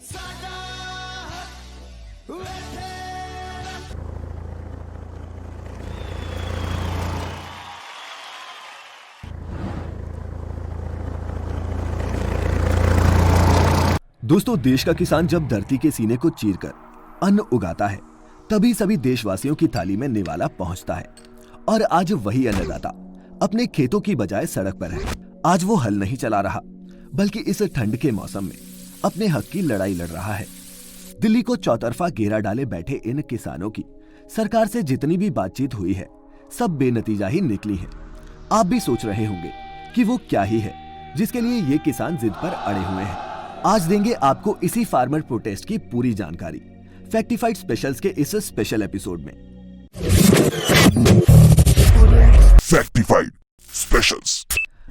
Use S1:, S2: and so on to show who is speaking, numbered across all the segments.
S1: दोस्तों, देश का किसान जब धरती के सीने को चीरकर अन्न उगाता है, तभी सभी देशवासियों की थाली में निवाला पहुंचता है। और आज वही अन्नदाता अपने खेतों की बजाय सड़क पर है। आज वो हल नहीं चला रहा, बल्कि इस ठंड के मौसम में अपने हक की लड़ाई लड़ रहा है। दिल्ली को चौतरफा घेरा डाले बैठे इन किसानों की सरकार से जितनी भी बातचीत हुई है, सब बेनतीजा ही निकली है। आप भी सोच रहे होंगे कि वो क्या ही है जिसके लिए ये किसान जिद पर अड़े हुए हैं। आज देंगे आपको इसी फार्मर प्रोटेस्ट की पूरी जानकारी फैक्टिफाइड स्पेशल्स के इस स्पेशल एपिसोड में।
S2: फैक्टिफाइड स्पेशल्स।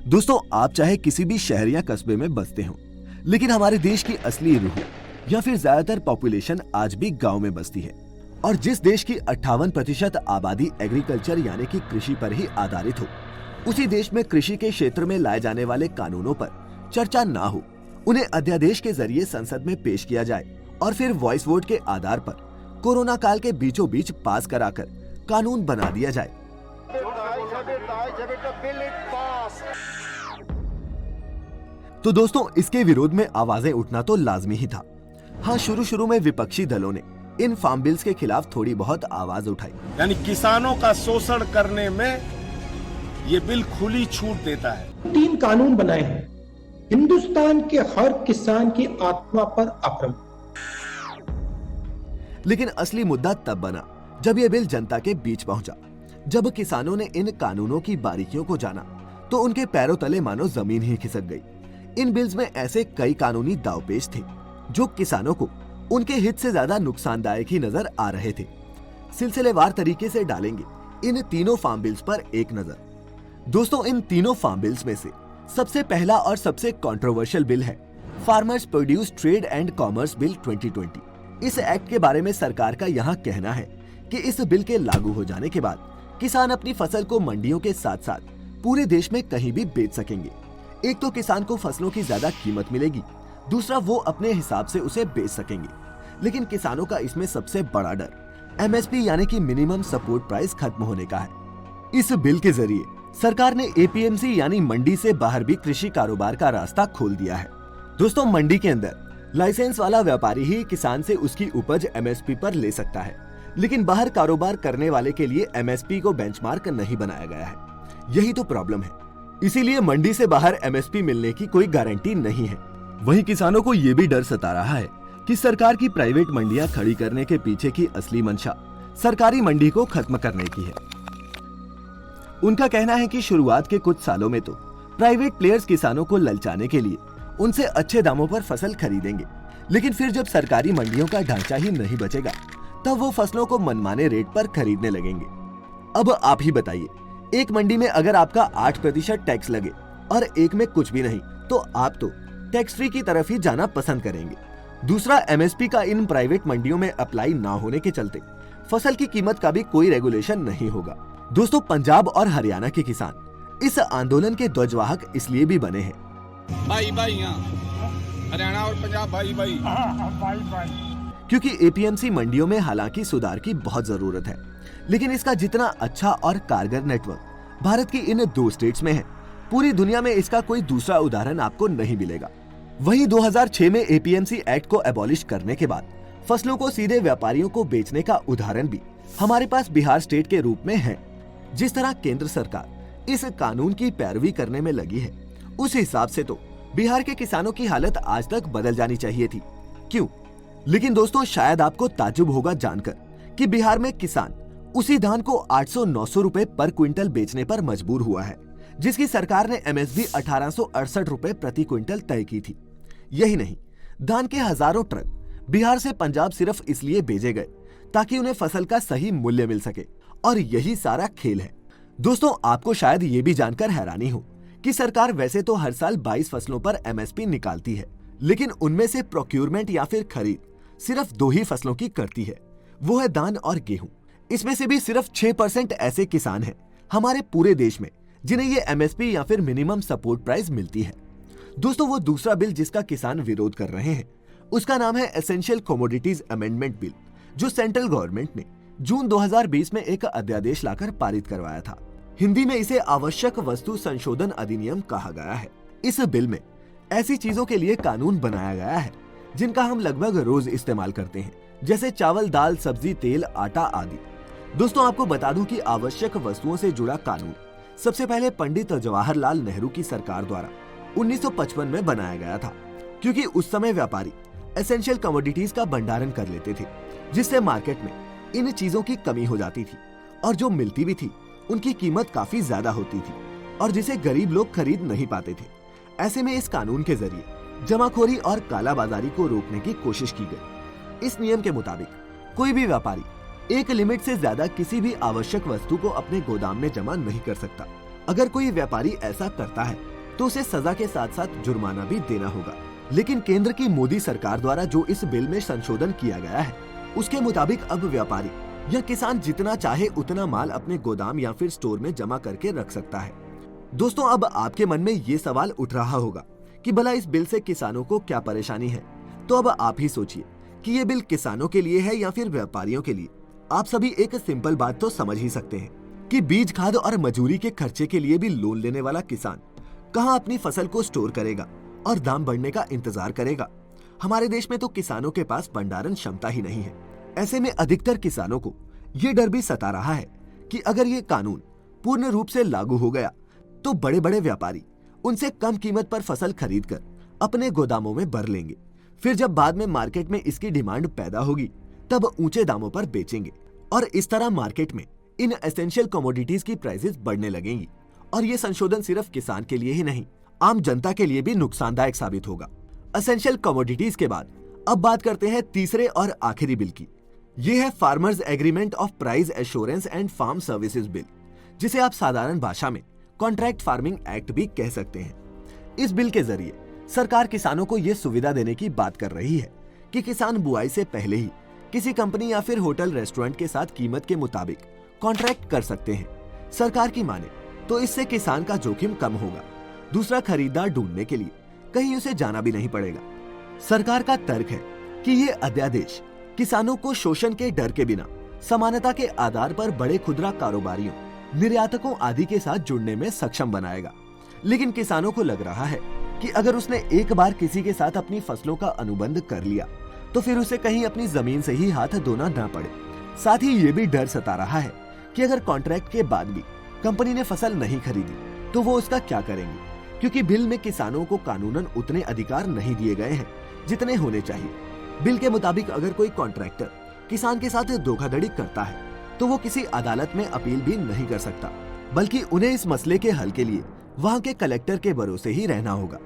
S1: दोस्तों, आप चाहे किसी भी शहर या कस्बे में बसते हो, लेकिन हमारे देश की असली रूह या फिर ज्यादातर पॉपुलेशन आज भी गांव में बसती है। और जिस देश की 58% आबादी एग्रीकल्चर यानी कि कृषि पर ही आधारित हो, उसी देश में कृषि के क्षेत्र में लाए जाने वाले कानूनों पर चर्चा ना हो, उन्हें अध्यादेश के जरिए संसद में पेश किया जाए और फिर वॉइस वोट के आधार पर कोरोना काल के बीचों बीच पास कराकर कानून बना दिया जाए। तो दोस्तों, इसके विरोध में आवाजें उठना तो लाजमी ही था। हाँ, शुरू में विपक्षी दलों ने इन फार्म बिल्स के खिलाफ थोड़ी बहुत आवाज उठाई,
S3: यानी किसानों का शोषण करने में ये बिल खुली छूट देता है।
S4: 3 कानून बनाए हैं हिंदुस्तान के हर किसान की आत्मा पर आक्रमण।
S1: लेकिन असली मुद्दा तब बना जब यह बिल जनता के बीच पहुंचा। जब किसानों ने इन कानूनों की बारीकियों को जाना तो उनके पैरों तले मानो जमीन ही खिसक गई। इन बिल्स में ऐसे कई कानूनी दावपेच थे जो किसानों को उनके हित से ज्यादा नुकसानदायक ही नजर आ रहे थे। सिलसिलेवार तरीके से डालेंगे इन तीनों फार्म बिल्स पर एक नजर। दोस्तों, इन तीनों फार्म बिल्स में से सबसे पहला और सबसे कंट्रोवर्शियल बिल है farmers produce trade and commerce bill 2020। इस एक्ट के बारे में सरकार का यहाँ कहना है कि इस बिल के लागू हो जाने के बाद किसान अपनी फसल को मंडियों के साथ साथ पूरे देश में कहीं भी बेच सकेंगे। एक तो किसान को फसलों की ज्यादा कीमत मिलेगी, दूसरा वो अपने हिसाब से उसे बेच सकेंगे। लेकिन किसानों का इसमें सबसे बड़ा डर एमएसपी यानी कि मिनिमम सपोर्ट प्राइस खत्म होने का है। इस बिल के जरिए सरकार ने एपीएमसी यानी मंडी से बाहर भी कृषि कारोबार का रास्ता खोल दिया है। दोस्तों, मंडी के अंदर लाइसेंस वाला व्यापारी ही किसान से उसकी उपज एमएसपी पर ले सकता है, लेकिन बाहर कारोबार करने वाले के लिए एमएसपी को बेंचमार्क नहीं बनाया गया है। यही तो प्रॉब्लम है। इसीलिए मंडी से बाहर एमएसपी मिलने की कोई गारंटी नहीं है। वहीं किसानों को ये भी डर सता रहा है कि सरकार की प्राइवेट मंडियां खड़ी करने के पीछे की असली मंशा सरकारी मंडी को खत्म करने की है। उनका कहना है कि शुरुआत के कुछ सालों में तो प्राइवेट प्लेयर्स किसानों को ललचाने के लिए उनसे अच्छे दामों पर फसल खरीदेंगे, लेकिन फिर जब सरकारी मंडियों का ढांचा ही नहीं बचेगा, तब वो फसलों को मनमाने रेट पर खरीदने लगेंगे। अब आप ही बताइए, एक मंडी में अगर आपका 8% टैक्स लगे और एक में कुछ भी नहीं, तो आप तो टैक्स फ्री की तरफ ही जाना पसंद करेंगे। दूसरा, एमएसपी का इन प्राइवेट मंडियों में अप्लाई ना होने के चलते फसल की कीमत का भी कोई रेगुलेशन नहीं होगा। दोस्तों, पंजाब और हरियाणा के किसान इस आंदोलन के ध्वजवाहक इसलिए भी बने हैं,
S3: भाई हरियाणा और पंजाब भाई
S1: क्योंकि एपीएमसी मंडियों में हालांकि सुधार की बहुत जरूरत है, लेकिन इसका जितना अच्छा और कारगर नेटवर्क भारत की इन 2 स्टेट्स में है, पूरी दुनिया में इसका कोई दूसरा उदाहरण आपको नहीं मिलेगा। वहीं 2006 में एपीएमसी एक्ट को एबॉलिश करने के बाद फसलों को सीधे व्यापारियों को बेचने का उदाहरण भी हमारे पास बिहार स्टेट के रूप में है। जिस तरह केंद्र सरकार इस कानून की पैरवी करने में लगी है, उस हिसाब से तो बिहार के किसानों की हालत आज तक बदल जानी चाहिए थी। क्यों? लेकिन दोस्तों, शायद आपको ताज्जुब होगा जानकर कि बिहार में किसान उसी धान को 800-900 रुपए पर क्विंटल बेचने पर मजबूर हुआ है, जिसकी सरकार ने एमएसपी 1868 रुपए प्रति क्विंटल तय की थी। यही नहीं, धान के हजारों ट्रक बिहार से पंजाब सिर्फ इसलिए भेजे गए ताकि उन्हें फसल का सही मूल्य मिल सके, और यही सारा खेल है। दोस्तों, आपको शायद ये भी जानकर हैरानी हो कि सरकार वैसे तो हर साल 22 फसलों पर एमएसपी निकालती है, लेकिन उनमें से प्रोक्यूरमेंट या फिर खरीद सिर्फ 2 ही फसलों की करती है, वो है धान और गेहूं। इसमें से भी सिर्फ 6% ऐसे किसान हैं हमारे पूरे देश में जिन्हें ये एमएसपी या फिर मिनिमम सपोर्ट प्राइस मिलती है। दोस्तों, वो दूसरा बिल जिसका किसान विरोध कर रहे हैं उसका नाम है एसेंशियल कमोडिटीज अमेंडमेंट बिल, जो सेंट्रल गवर्नमेंट ने जून 2020 में एक अध्यादेश लाकर पारित करवाया था। हिंदी में इसे आवश्यक वस्तु संशोधन अधिनियम कहा गया है। इस बिल में ऐसी चीजों के लिए कानून बनाया गया है जिनका हम लगभग रोज इस्तेमाल करते हैं, जैसे चावल, दाल, सब्जी, तेल, आटा आदि। दोस्तों, आपको बता दूं कि आवश्यक वस्तुओं से जुड़ा कानून सबसे पहले पंडित जवाहरलाल नेहरू की सरकार द्वारा 1955 में बनाया गया था, क्योंकि उस समय व्यापारी एसेंशियल कमोडिटीज का भंडारण कर लेते थे, जिससे मार्केट में इन चीजों की कमी हो जाती थी और जो मिलती भी थी उनकी कीमत काफी ज्यादा होती थी और जिसे गरीब लोग खरीद नहीं पाते थे। ऐसे में इस कानून के जरिए जमाखोरी और कालाबाजारी को रोकने की कोशिश की गई। इस नियम के मुताबिक कोई भी व्यापारी एक लिमिट से ज्यादा किसी भी आवश्यक वस्तु को अपने गोदाम में जमा नहीं कर सकता। अगर कोई व्यापारी ऐसा करता है तो उसे सजा के साथ साथ जुर्माना भी देना होगा। लेकिन केंद्र की मोदी सरकार द्वारा जो इस बिल में संशोधन किया गया है, उसके मुताबिक अब व्यापारी या किसान जितना चाहे उतना माल अपने गोदाम या फिर स्टोर में जमा करके रख सकता है। दोस्तों, अब आपके मन में ये सवाल उठ रहा होगा कि भला इस बिल से किसानों को क्या परेशानी है। तो अब आप ही सोचिए कि ये बिल किसानों के लिए है या फिर व्यापारियों के लिए। आप सभी एक सिंपल बात तो समझ ही सकते हैं कि बीज, खाद और मजदूरी के खर्चे के लिए भी लोन लेने वाला किसान कहां अपनी फसल को स्टोर करेगा और दाम बढ़ने का इंतजार करेगा। हमारे देश में तो किसानों के पास भंडारण क्षमता ही नहीं है। ऐसे में अधिकतर किसानों को ये डर भी सता रहा है कि अगर ये कानून पूर्ण रूप से लागू हो गया तो बड़े बड़े व्यापारी उनसे कम कीमत पर फसल खरीदकर अपने गोदामों में भर लेंगे। फिर जब बाद में मार्केट में इसकी डिमांड पैदा होगी तब ऊंचे दामों पर बेचेंगे और इस तरह मार्केट में इन एसेंशियल कमोडिटीज की प्राइसेस बढ़ने लगेंगी। और ये संशोधन सिर्फ किसान के लिए ही नहीं, आम जनता के लिए भी नुकसानदायक साबित होगा। एसेंशियल कमोडिटीज के बाद अब बात करते हैं तीसरे और आखिरी बिल की। ये है farmers agreement of price assurance and farm services bill, जिसे आप साधारण भाषा में कॉन्ट्रैक्ट फार्मिंग एक्ट भी कह सकते हैं। इस बिल के जरिए सरकार किसानों को यह सुविधा देने की बात कर रही है कि किसान बुआई से पहले ही किसी कंपनी या फिर होटल रेस्टोरेंट के साथ कीमत के मुताबिक कॉन्ट्रैक्ट कर सकते हैं। सरकार की माने तो इससे किसान का जोखिम कम होगा। दूसरा खरीदार ढूंढने के लिए कहीं उसे जाना भी नहीं पड़ेगा। सरकार का तर्क है कि ये अध्यादेश किसानों को शोषण के डर के बिना समानता के आधार पर बड़े खुदरा कारोबारियों, निर्यातकों आदि के साथ जुड़ने में सक्षम बनाएगा। लेकिन किसानों को लग रहा है कि अगर उसने एक बार किसी के साथ अपनी फसलों का अनुबंध कर लिया तो फिर उसे कहीं अपनी जमीन से ही हाथ धोना न पड़े। साथ ही ये भी डर सता रहा है कि अगर कॉन्ट्रैक्ट के बाद भी कंपनी ने फसल नहीं खरीदी तो वो उसका क्या करेंगे, क्योंकि बिल में किसानों को कानूनन उतने अधिकार नहीं दिए गए हैं जितने होने चाहिए। बिल के मुताबिक अगर कोई कॉन्ट्रैक्टर किसान के साथ धोखाधड़ी करता है तो वो किसी अदालत में अपील भी नहीं कर सकता, बल्कि उन्हें इस मसले के हल के लिए वहां के कलेक्टर के भरोसे ही रहना होगा।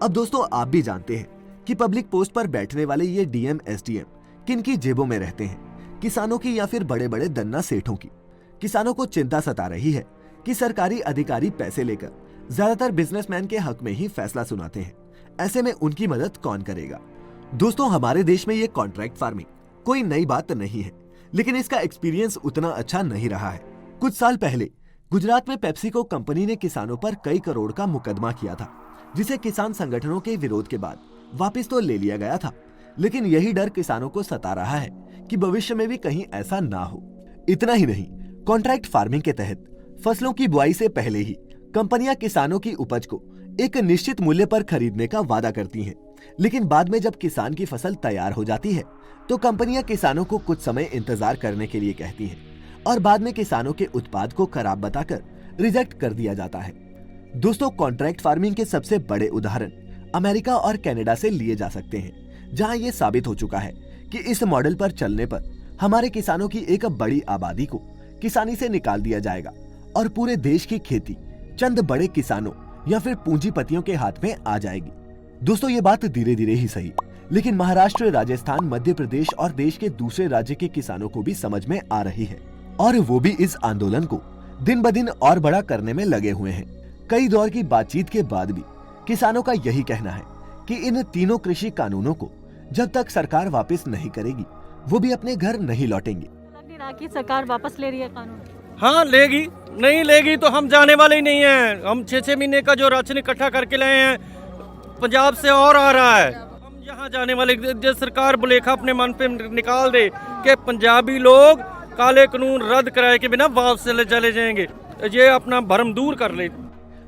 S1: अब दोस्तों, आप भी जानते हैं कि पब्लिक पोस्ट पर बैठने वाले ये डीएम, एसडीएम किन की जेबों में रहते हैं, किसानों की या फिर बड़े बड़े दन्ना सेठों की। किसानों को चिंता सता रही है कि सरकारी अधिकारी पैसे लेकर ज्यादातर बिजनेसमैन के हक में ही फैसला सुनाते हैं। ऐसे में उनकी मदद कौन करेगा। दोस्तों, हमारे देश में ये कॉन्ट्रैक्ट फार्मिंग कोई नई बात नहीं है, लेकिन इसका एक्सपीरियंस उतना अच्छा नहीं रहा है। कुछ साल पहले गुजरात में पेप्सिको कंपनी ने किसानों पर कई करोड़ का मुकदमा किया था, जिसे किसान संगठनों के विरोध के बाद वापस तो ले लिया गया था, लेकिन यही डर किसानों को सता रहा है कि भविष्य में भी कहीं ऐसा ना हो। इतना ही नहीं, कॉन्ट्रैक्ट फार्मिंग के तहत फसलों की बुआई से पहले ही कंपनियां किसानों की उपज को एक निश्चित मूल्य पर खरीदने का वादा करती हैं, लेकिन बाद में जब किसान की फसल तैयार हो जाती है तो कंपनियां किसानों को कुछ समय इंतजार करने के लिए कहती हैं और बाद में किसानों के उत्पाद को खराब बताकर रिजेक्ट कर दिया जाता है। दोस्तों, कॉन्ट्रैक्ट फार्मिंग के सबसे बड़े उदाहरण अमेरिका और कनाडा से लिए जा सकते हैं, जहां ये साबित हो चुका है कि इस मॉडल पर चलने पर हमारे किसानों की एक बड़ी आबादी को किसानी से निकाल दिया जाएगा और पूरे देश की खेती चंद बड़े किसानों या फिर पूंजीपतियों के हाथ में आ जाएगी। दोस्तों, ये बात धीरे धीरे ही सही, लेकिन महाराष्ट्र, राजस्थान, मध्य प्रदेश और देश के दूसरे राज्य के किसानों को भी समझ में आ रही है और वो भी इस आंदोलन को दिन ब दिन और बड़ा करने में लगे हुए हैं। कई दौर की बातचीत के बाद भी किसानों का यही कहना है कि इन तीनों कृषि कानूनों को जब तक सरकार वापस नहीं करेगी वो भी अपने घर नहीं लौटेंगे।
S5: लग नहीं रहा कि सरकार वापस ले रही है कानून।
S6: हाँ लेगी, नहीं लेगी तो हम जाने वाले ही नहीं हैं। हम 6-6 महीने का जो राशन इकट्ठा करके लाए हैं पंजाब से और आ रहा है, हम यहाँ जाने वाले जो सरकार बुलेखा अपने मन पे निकाल दे कि पंजाबी लोग काले कानून रद्द कराए के बिना वापस चले जाएंगे, ये अपना भरम दूर कर ले।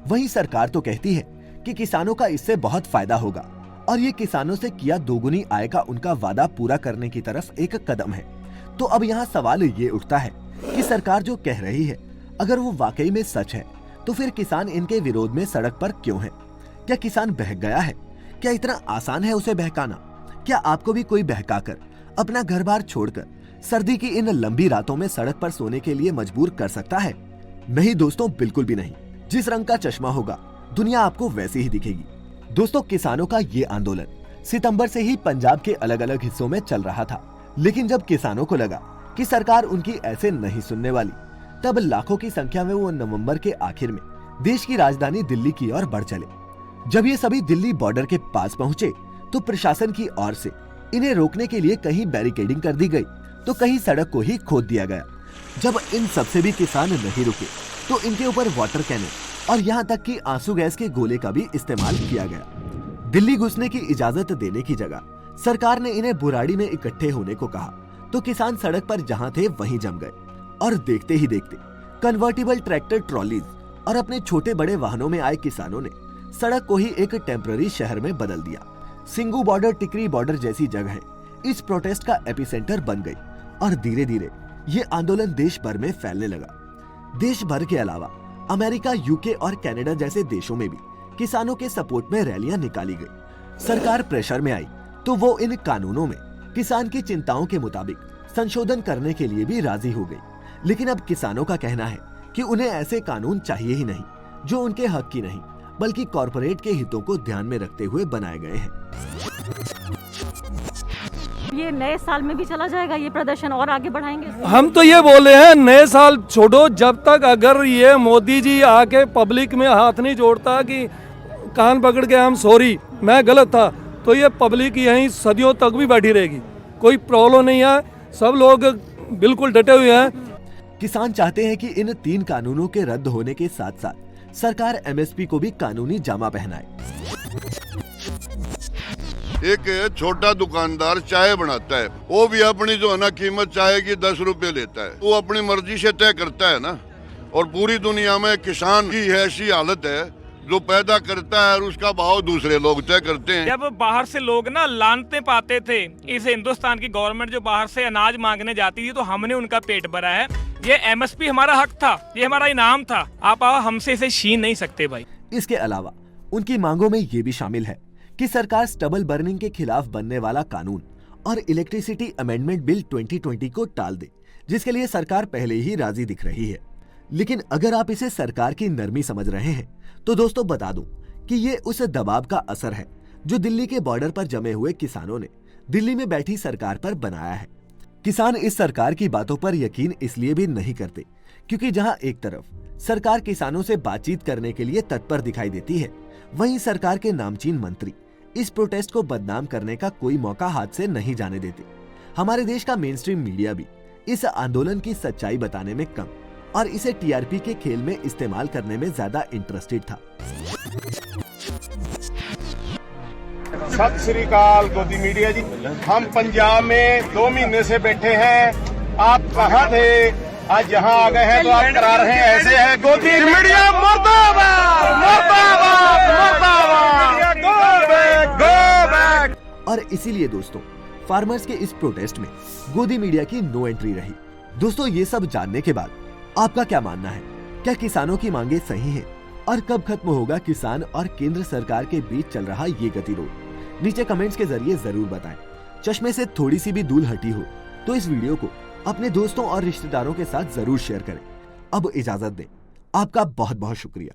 S1: वहीं सरकार तो कहती है कि किसानों का इससे बहुत फायदा होगा और ये किसानों से किया दोगुनी आय का उनका वादा पूरा करने की तरफ एक कदम है। तो अब यहाँ सवाल ये उठता है कि सरकार जो कह रही है अगर वो वाकई में सच है तो फिर किसान इनके विरोध में सड़क पर क्यों है? क्या किसान बहक गया है? क्या इतना आसान है उसे बहकाना? क्या आपको भी कोई बहकाकर अपना घर बार छोड़कर सर्दी की इन लंबी रातों में सड़क पर सोने के लिए मजबूर कर सकता है? नहीं दोस्तों, बिल्कुल भी नहीं। जिस रंग का चश्मा होगा दुनिया आपको वैसे ही दिखेगी। दोस्तों, किसानों का ये आंदोलन सितंबर से ही पंजाब के अलग अलग हिस्सों में चल रहा था, लेकिन जब किसानों को लगा कि सरकार उनकी ऐसे नहीं सुनने वाली, तब लाखों की संख्या में वो नवंबर के आखिर में देश की राजधानी दिल्ली की ओर बढ़ चले। जब ये सभी दिल्ली बॉर्डर के पास पहुंचे तो प्रशासन की ओर से इन्हें रोकने के लिए कहीं बैरिकेडिंग कर दी गई तो कहीं सड़क को ही खोद दिया गया। जब इन सबसे भी किसान नहीं रुके तो इनके ऊपर वाटर कैनन और यहाँ तक कि आंसू गैस के गोले का भी इस्तेमाल किया गया। दिल्ली घुसने की इजाजत देने की जगह सरकार ने इन्हें बुराड़ी में इकट्ठे होने को कहा तो किसान सड़क पर जहाँ थे वहीं जम गए और देखते ही देखते कन्वर्टिबल ट्रैक्टर ट्रॉलीज और अपने छोटे बड़े वाहनों में आए किसानों ने सड़क को ही एक टेम्पररी शहर में बदल दिया। सिंगू बॉर्डर टिकरी बॉर्डर जैसी जगह इस प्रोटेस्ट का एपिसेंटर बन गई और धीरे धीरे ये आंदोलन देश भर में फैलने लगा। देश भर के अलावा अमेरिका, यूके और कनाडा जैसे देशों में भी किसानों के सपोर्ट में रैलियां निकाली गई। सरकार प्रेशर में आई तो वो इन कानूनों में किसान की चिंताओं के मुताबिक संशोधन करने के लिए भी राजी हो गई। लेकिन अब किसानों का कहना है कि उन्हें ऐसे कानून चाहिए ही नहीं जो उनके हक की नहीं बल्कि कॉर्पोरेट के हितों को ध्यान में रखते हुए बनाए गए हैं।
S5: ये नए साल में भी चला जाएगा ये प्रदर्शन और आगे बढ़ाएंगे?
S7: हम तो ये बोले हैं नए साल छोड़ो, जब तक अगर ये मोदी जी आके पब्लिक में हाथ नहीं जोड़ता कि कान पकड़ के हम सॉरी मैं गलत था, तो ये पब्लिक यहीं सदियों तक भी बैठी रहेगी। कोई प्रॉब्लम नहीं है, सब लोग बिल्कुल डटे हुए हैं।
S1: किसान चाहते हैं कि इन 3 कानूनों के रद्द होने के साथ साथ सरकार एमएसपी को भी कानूनी जामा पहनाए।
S8: एक छोटा दुकानदार चाय बनाता है, वो भी अपनी जो है ना कीमत चाय की 10 रुपए लेता है, वो अपनी मर्जी से तय करता है ना। और पूरी दुनिया में किसान की ऐसी हालत है जो पैदा करता है और उसका भाव दूसरे लोग तय करते हैं।
S9: जब बाहर से लोग ना लानते पाते थे इस हिंदुस्तान की गवर्नमेंट जो बाहर से अनाज मांगने जाती थी, तो हमने उनका पेट भरा है। ये एमएसपी हमारा हक था, ये हमारा इनाम था, आप हमसे इसे छीन नहीं सकते भाई।
S1: इसके अलावा उनकी मांगों में ये भी शामिल है कि सरकार स्टबल बर्निंग के खिलाफ बनने वाला कानून और इलेक्ट्रिसिटी अमेंडमेंट बिल 2020 को टाल दे, जिसके लिए सरकार पहले ही राजी दिख रही है। लेकिन अगर आप इसे सरकार की नरमी समझ रहे हैं तो दोस्तों बता दूं कि ये उस दबाव का असर है जो दिल्ली के बॉर्डर पर जमे हुए किसानों ने दिल्ली में बैठी सरकार पर बनाया है। किसान इस सरकार की बातों पर यकीन इसलिए भी नहीं करते क्योंकि जहां एक तरफ सरकार किसानों से बातचीत करने के लिए तत्पर दिखाई देती है, वहीं सरकार के नामचीन मंत्री इस प्रोटेस्ट को बदनाम करने का कोई मौका हाथ से नहीं जाने देते। हमारे देश का मेन स्ट्रीम मीडिया भी इस आंदोलन की सच्चाई बताने में कम और इसे टीआरपी के खेल में इस्तेमाल करने में ज्यादा इंटरेस्टेड था।
S3: सत श्री अकाल गोदी मीडिया जी, हम पंजाब में 2 महीने से बैठे हैं। आप कहाँ थे? आज यहाँ आ गए हैं तो आप करा रहे हैं ऐसे है। गोदी मीडिया मुर्दाबाद, मुर्दाबाद, मुर्दाबाद, गो बैक, गो बैक।
S1: और इसीलिए दोस्तों फार्मर्स के इस प्रोटेस्ट में गोदी मीडिया की नो एंट्री रही। दोस्तों ये सब जानने के बाद आपका क्या मानना है? क्या किसानों की मांगे सही हैं? और कब खत्म होगा किसान और केंद्र सरकार के बीच चल रहा ये गतिरोध? नीचे कमेंट्स के जरिए जरूर बताएं। चश्मे से थोड़ी सी भी धूल हटी हो तो इस वीडियो को अपने दोस्तों और रिश्तेदारों के साथ जरूर शेयर करें। अब इजाजत दें, आपका बहुत बहुत शुक्रिया।